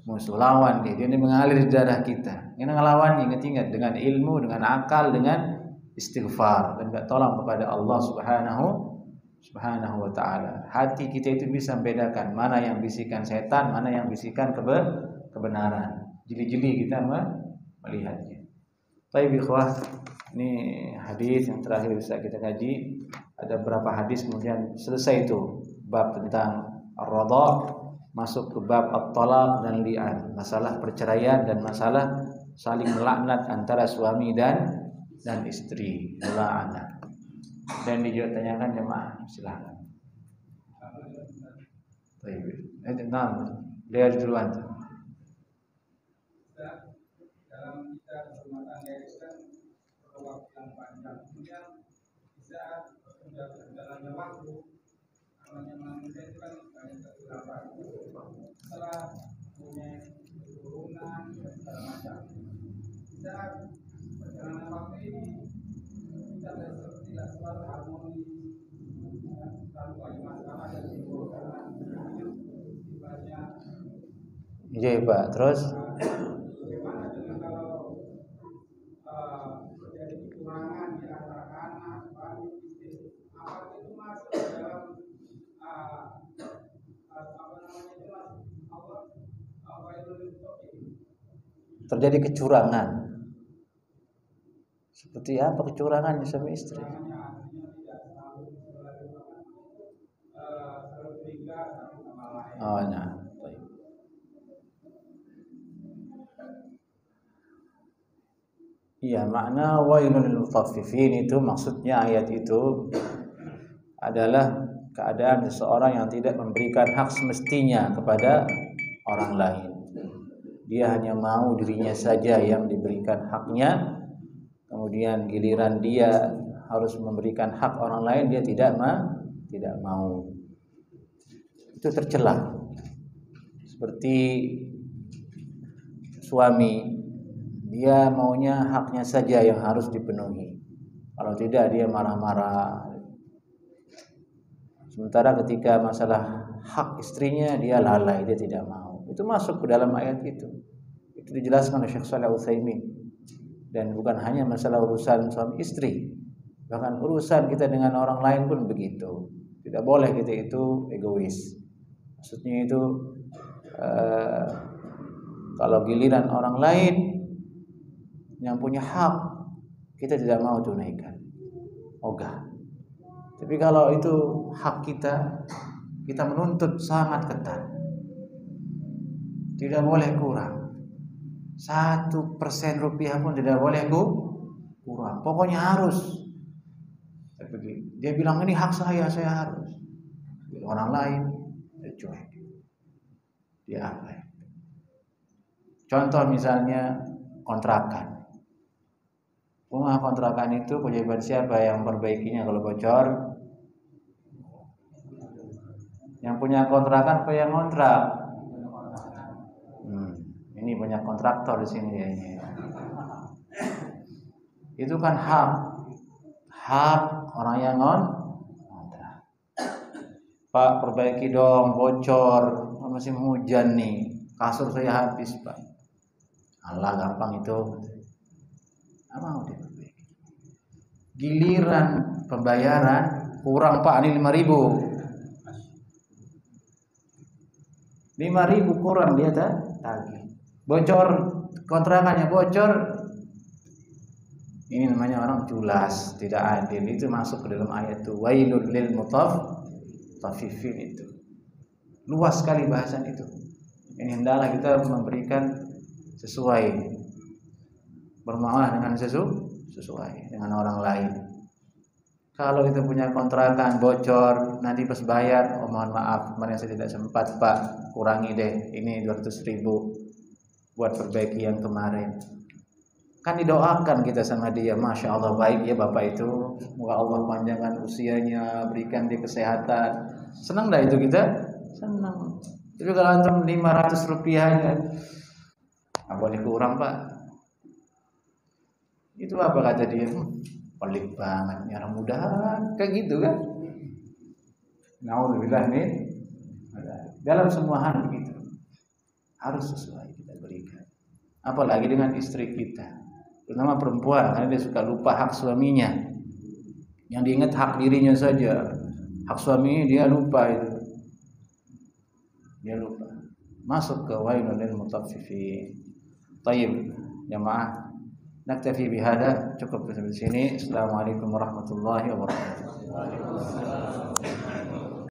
musuh, lawan dia. Dia mengalir di darah kita. Ini ngelawan, ingat-ingat, dengan ilmu, dengan akal, dengan istighfar, dan minta tolong kepada Allah Subhanahu wa ta'ala. Hati kita itu bisa membedakan mana yang bisikan setan, mana yang bisikan kebenaran. Jeli-jeli kita melihatnya. Baik ikhwah, ini hadis yang terakhir bisa kita kaji. Ada beberapa hadis kemudian selesai itu bab tentang ar-radha. masuk ke bab at-talaq dan li'an, masalah perceraian dan masalah saling melaknat antara suami dan istri, melaknat. Dan ditanyakan jemaah, silakan. Baik. Nah, dia duluan. Dalam kita berumah tangga itu kan perlu waktu yang panjang. Kemudian di saat sudah berjalannya waktu, namanya manusia itu kan banyak kegelapan. Setelah punya keturunan dan segala macam. Di saat perjalanan waktu ini kita tidak selalu harmoni, selalu banyak masalah dan timbul karena banyak. Iya Pak, terus? Bagaimana dengan kalau terjadi kekurangan di antara anak, suami, istri? Apa itu masuk dalam terjadi kecurangan? Seperti apa kecurangannya suami istri? Oh, nah. Iya, makna wailul lil mutaffifin itu maksudnya ayat itu adalah keadaan seseorang yang tidak memberikan hak semestinya kepada orang lain. Dia hanya mau dirinya saja yang diberikan haknya, kemudian giliran dia harus memberikan hak orang lain dia tidak mau. Itu tercela. Seperti suami, dia maunya haknya saja yang harus dipenuhi. Kalau tidak dia marah-marah. Sementara ketika masalah hak istrinya dia lalai, dia tidak mau. Itu masuk ke dalam ayat itu. Itu dijelaskan oleh Syekh Shalih Al-Utsaimin. Dan bukan hanya masalah urusan suami istri, bahkan urusan kita dengan orang lain pun begitu. Tidak boleh kita itu egois. Maksudnya itu kalau giliran orang lain yang punya hak kita tidak mau tunaikan, ogah. Tapi kalau itu hak kita, kita menuntut sangat ketat. Tidak boleh kurang. 1% rupiah pun tidak boleh kurang. Pokoknya harus. Dia bilang ini hak saya harus. Orang lain dia cuek. Dia apa? Contoh misalnya kontrakan. Rumah kontrakan itu kewajiban siapa yang memperbaikinya kalau bocor? Yang punya kontrakan apa yang kontrak? Ini banyak kontraktor di sini ya ini. Itu kan hak orang yang kontrak. Pak, perbaiki dong, bocor, masih hujan nih, kasur saya habis Pak. Allah gampang itu. Apa mau diperbaiki? Giliran pembayaran kurang Pak, ini 5.000 kurang dia tagih. Bocor kontrakannya bocor. Ini namanya orang culas, tidak adil. Itu masuk ke dalam ayat itu. Wailul lil mutaffifin itu. Luas sekali bahasan itu. Ini hendaklah kita memberikan sesuai, bermuamalah dengan sesuai dengan orang lain. Kalau kita punya kontrakan bocor, nanti pas bayar, mohon maaf kemarin saya tidak sempat Pak, kurangi deh, ini 200.000 buat perbaiki yang kemarin. Kan didoakan kita sama dia, Masya Allah baik ya Bapak itu, semoga Allah panjangkan usianya, berikan dia kesehatan. Senang dah itu kita? Senang. Tapi kalau antum 500 rupiahnya, nggak boleh kurang Pak. Itu apa kata dia? Pelik banget, nyara mudahan, kayak gitu kan? Naudzubillah nih. Dalam semua hal begitu harus sesuai kita berikan. Apalagi dengan istri kita, terutama perempuan, karena dia suka lupa hak suaminya. Yang diingat hak dirinya saja, hak suaminya dia lupa itu. Dia lupa. Masuk ke wailul lil mutaffifin. Tayyib, jamaah. Naktafi bihada, cukup sampai sini. Assalamualaikum warahmatullahi wabarakatuh.